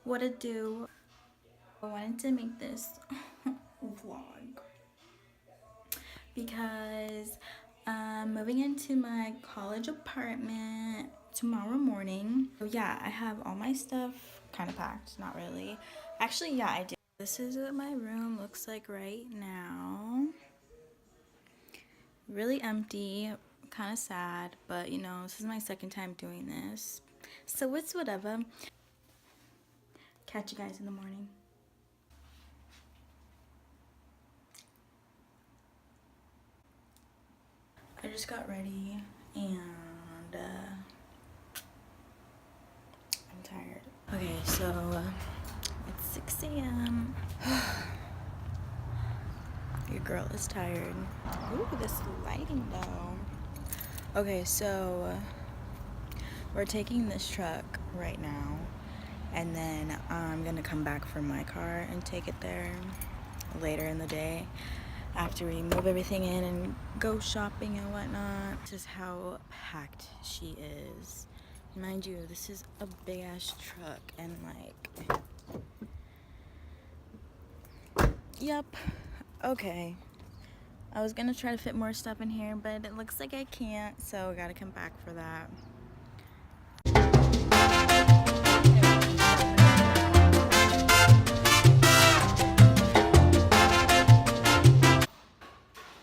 What to do? I wanted to make this vlog because I'm moving into my college apartment tomorrow morning. So yeah, I have all my stuff kind of packed, not really. Actually, yeah, I do. This is what my room looks like right now. Really empty, kind of sad, but you know, this is my second time doing this. So it's whatever. Catch you guys in the morning. I just got ready and I'm tired. Okay, so it's 6 a.m. Your girl is tired. Ooh, this lighting though. Okay, so we're taking this truck right now, and then I'm gonna come back for my car and take it there later in the day after we move everything in and go shopping and whatnot. This is how packed she is. Mind you, this is a big ass truck and yep. Okay. I was gonna try to fit more stuff in here, but it looks like I can't, so I gotta come back for that.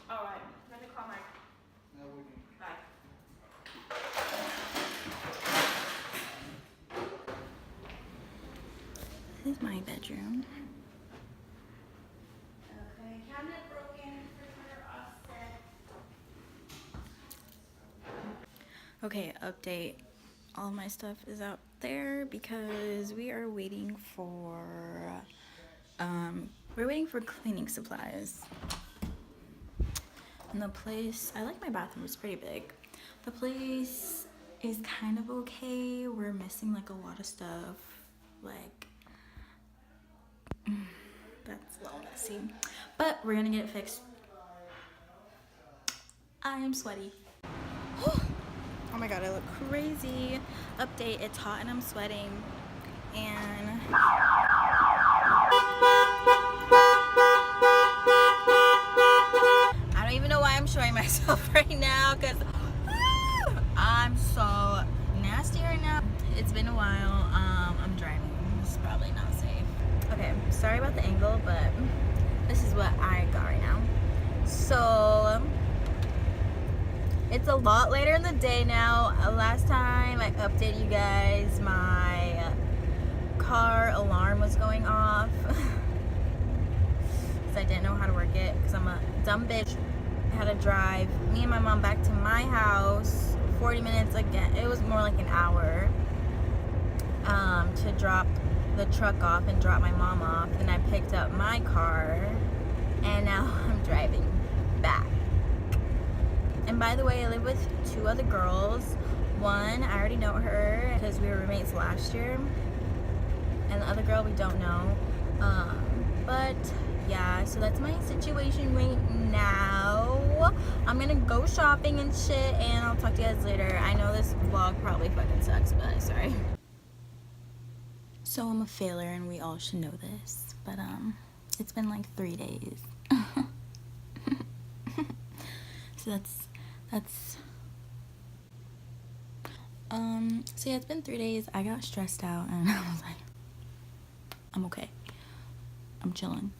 Alright, let me call Mike. Bye. This is my bedroom. Okay, cabinet broken, refrigerator offset. Okay, update. All my stuff is out there because we are waiting for cleaning supplies. And the place, I like my bathroom, it's pretty big. The place is kind of okay. We're missing like a lot of stuff. Like that's a little messy. But we're gonna get it fixed. I am sweaty. Oh my god, I look crazy. Update, it's hot and I'm sweating. And I don't even know why I'm showing myself right now because I'm so nasty right now. It's been a while. I'm driving. This is probably not safe. Okay, sorry about the angle, but this is what I got right now. So it's a lot later in the day now. Last time I updated you guys, my car alarm was going off because I didn't know how to work it because I'm a dumb bitch. I had to drive me and my mom back to my house 40 minutes again. It was more like an hour to drop the truck off and drop my mom off. Then I picked up my car and now I'm driving back. And by the way, I live with two other girls. One, I already know her because we were roommates last year. And the other girl, we don't know. But yeah, so that's my situation right now. I'm gonna go shopping and shit, and I'll talk to you guys later. I know this vlog probably fucking sucks, but sorry. So I'm a failure, and we all should know this. But it's been like 3 days. So that's so yeah, it's been 3 days. I got stressed out and I was like, I'm okay, I'm chilling.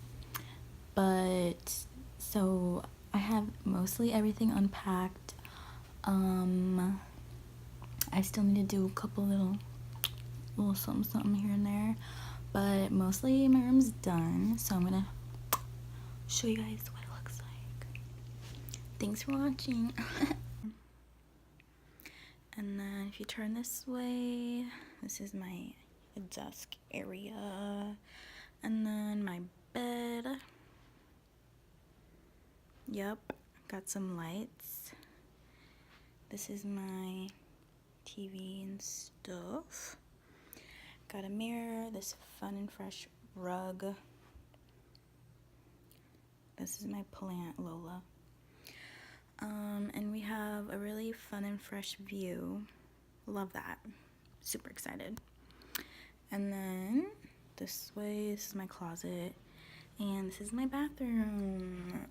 But so I have mostly everything unpacked. I still need to do a couple little something here and there, but mostly my room's done. So I'm gonna show you guys what it looks like. Thanks for watching. And then if you turn this way, this is my desk area. And then my bed. Yep, got some lights. This is my TV and stuff. Got a mirror, this fun and fresh rug. This is my plant, Lola. And we have a really fun and fresh view. Love that. Super excited. And then this way. This is my closet. And this is my bathroom.